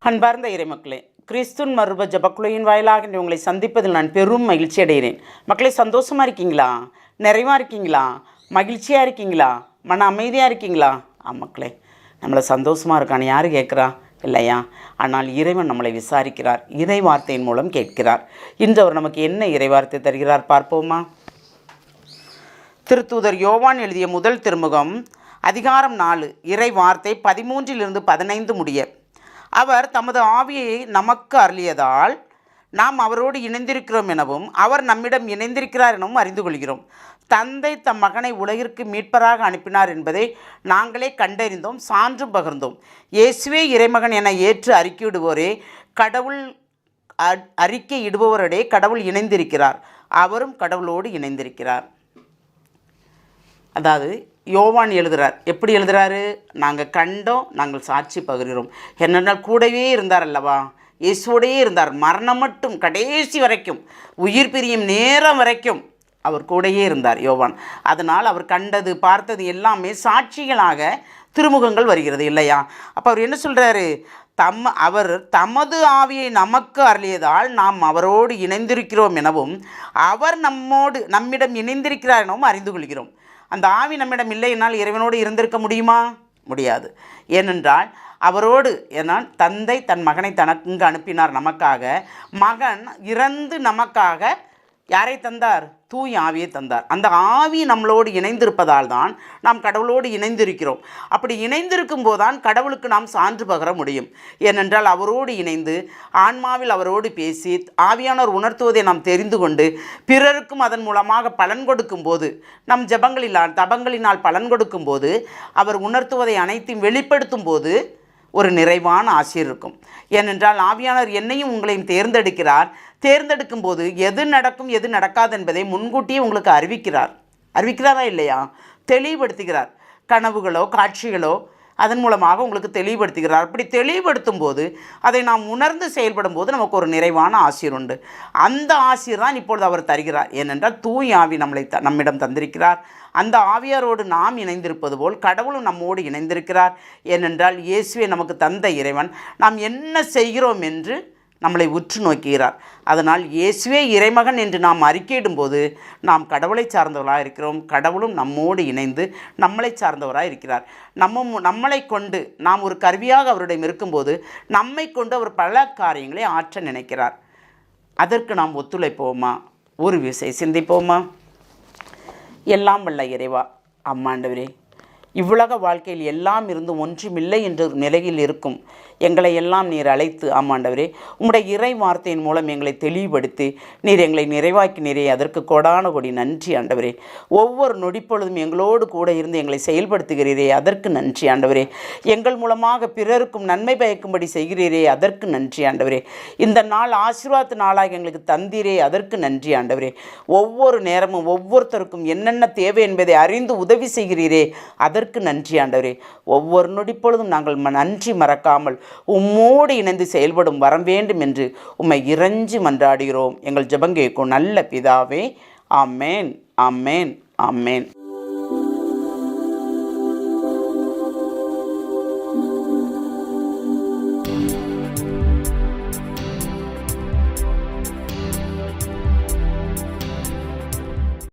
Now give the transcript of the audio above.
அன்பார்ந்த இறைமக்களே, கிறிஸ்துவின் மறுப ஜபக்குழுவின் வாயிலாக உங்களை சந்திப்பதில் நான் பெரும் மகிழ்ச்சி அடைகிறேன். மக்களே, சந்தோஷமாக இருக்கீங்களா? நிறைவாக இருக்கீங்களா? மகிழ்ச்சியாக இருக்கீங்களா? மன அமைதியாக இருக்கீங்களா? மக்களே, நம்மளை சந்தோஷமாக இருக்கான்னு யார் கேட்குறா? இல்லையா? ஆனால் இறைவன் நம்மளை விசாரிக்கிறார், இறை வார்த்தையின் மூலம் கேட்கிறார். இன்று அவர் நமக்கு என்ன இறை வார்த்தை தருகிறார் பார்ப்போமா? திருத்தூதர் யோவான் எழுதிய முதல் திருமுகம் அதிகாரம் 4 இறை வார்த்தை 13 15 முடிய. அவர் தமது ஆவியை நமக்கு அருளியதால் நாம் அவரோடு இணைந்திருக்கிறோம் எனவும் அவர் நம்மிடம் இணைந்திருக்கிறார் எனவும் அறிந்து கொள்கிறோம். தந்தை தம் மகனை உலகிற்கு மீட்பராக அனுப்பினார் என்பதை நாங்களே கண்டறிந்தோம், சான்றும் பகிர்ந்தோம். இயேசுவே இறைமகன் என ஏற்று அறிக்கையிடுவோரே அறிக்கையிடுபவரோடே கடவுள் இணைந்திருக்கிறார், அவரும் கடவுளோடு இணைந்திருக்கிறார். அதாவது யோவான் எழுதுகிறார். எப்படி எழுதுகிறாரு? நாங்கள் கண்டோம், நாங்கள் சாட்சி பகிர்கிறோம். என்னென்னால் கூடவே இருந்தார் அல்லவா? இயேசுவோடையே இருந்தார். மரணம் மட்டும் கடைசி வரைக்கும், உயிர் பிரியும் நேரம் வரைக்கும் அவர் கூடயே இருந்தார் யோவான். அதனால் அவர் கண்டது பார்த்தது எல்லாமே சாட்சிகளாக திருமுகங்கள் வருகிறது இல்லையா? அப்போ அவர் என்ன சொல்கிறாரு? அவர் தமது ஆவியை நமக்கு அருளியதால் நாம் அவரோடு இணைந்திருக்கிறோம் எனவும் அவர் நம்மிடம் இணைந்திருக்கிறார் எனவும் அறிந்து கொள்கிறோம். அந்த ஆவி நம்மிடம் இல்லை என்னால் இறைவனோடு இருந்திருக்க முடியுமா? முடியாது. ஏனென்றால் அவரோடு தந்தை தன் மகனை தனக்கு இங்கு அனுப்பினார் நமக்காக. மகன் இறந்து நமக்காக யாரை தந்தார்? தூய் ஆவியை தந்தார். அந்த ஆவி நம்மளோடு இணைந்திருப்பதால் தான் நாம் கடவுளோடு இணைந்திருக்கிறோம். அப்படி இணைந்திருக்கும் போதுதான் கடவுளுக்கு நாம் சான்று பகர முடியும். ஏனென்றால் அவரோடு இணைந்து ஆன்மாவில் அவரோடு பேசி ஆவியானவர் உணர்த்துவதை நாம் தெரிந்து கொண்டு பிறருக்கும் அதன் மூலமாக பலன் கொடுக்கும் போது, நம் தபங்களினால் பலன் கொடுக்கும் போது, அவர் உணர்த்துவதை அனைத்தையும் வெளிப்படுத்தும் போது ஒரு நிறைவான ஆசிர் இருக்கும். ஏனென்றால் ஆவியானவர் என்னையும் உங்களையும் தேர்ந்தெடுக்கும் போது எது நடக்கும் எது நடக்காது என்பதை முன்கூட்டியே உங்களுக்கு அறிவிக்கிறாரா இல்லையா? தெளிவுபடுத்துகிறார். கனவுகளோ காட்சிகளோ அதன் மூலமாக உங்களுக்கு தெளிவுபடுத்துகிறார். அப்படி தெளிவுபடுத்தும் போது அதை நாம் உணர்ந்து செயல்படும் போது நமக்கு ஒரு நிறைவான ஆசிர் உண்டு. அந்த ஆசிர் தான் இப்பொழுது அவர் தருகிறார். ஏனென்றால் தூய் ஆவி நம்மிடம் தந்திருக்கிறார். அந்த ஆவியாரோடு நாம் இணைந்திருப்பது போல் கடவுளும் நம்மோடு இணைந்திருக்கிறார். ஏனென்றால் இயேசுவே நமக்கு தந்த இறைவன் நாம் என்ன செய்கிறோம் என்று நம்மளை உற்று நோக்குகிறார். அதனால் இயேசுவே இறைமகன் என்று நாம் அறிக்கையிடும்போது நாம் கடவுளை சார்ந்தவராக இருக்கிறோம். கடவுளும் நம்மோடு இணைந்து நம்மளை சார்ந்தவராக இருக்கிறார். நம்மளை கொண்டு நாம் ஒரு கருவியாக அவரிடம் இருக்கும்போது நம்மை கொண்டு அவர் பல காரியங்களை ஆற்ற நினைக்கிறார். அதற்கு நாம் ஒத்துழைப்போமா? ஒரு விஷயம் சிந்திப்போமா? எல்லாம் வல்ல இறைவா, ஆண்டவரே, இவ்வுலக வாழ்க்கையில் எல்லாம் இருந்து ஒன்றுமில்லை என்ற நிலையில் இருக்கும் எங்களை எல்லாம் நீர் அழைத்து ஆண்டவரே உம்முடைய இறை வார்த்தையின் மூலம் எங்களை தெளிவுபடுத்தி நீர் எங்களை நிறைவாக்கினீரே. அதற்கு கோடான கோடி நன்றி ஆண்டவரே. ஒவ்வொரு நொடிப்பொழுதும் எங்களோடு கூட இருந்து எங்களை செயல்படுத்துகிறீரே, அதற்கு நன்றி ஆண்டவரே. எங்கள் மூலமாக பிறருக்கும் நன்மை பயக்கும்படி செய்கிறீரே, அதற்கு நன்றி ஆண்டவரே. இந்த நாள் ஆசீர்வாத நாளாக எங்களுக்கு தந்தீரே, அதற்கு நன்றி ஆண்டவரே. ஒவ்வொரு நேரமும் ஒவ்வொருத்தருக்கும் என்னென்ன தேவை என்பதை அறிந்து உதவி செய்கிறீரே, அதற்கு நன்றி ஆண்டவரே. ஒவ்வொரு நொடிப்பொழுதும் நாங்கள் நன்றி மறக்காமல் உம்மோடு இணைந்து செயல்படும் வரம் வேண்டும் என்று உம்மை இறைஞ்சி மன்றாடுகிறோம். எங்கள் ஜெபம் கேட்கும் நல்ல பிதாவே. ஆமேன், ஆமேன், ஆமேன்.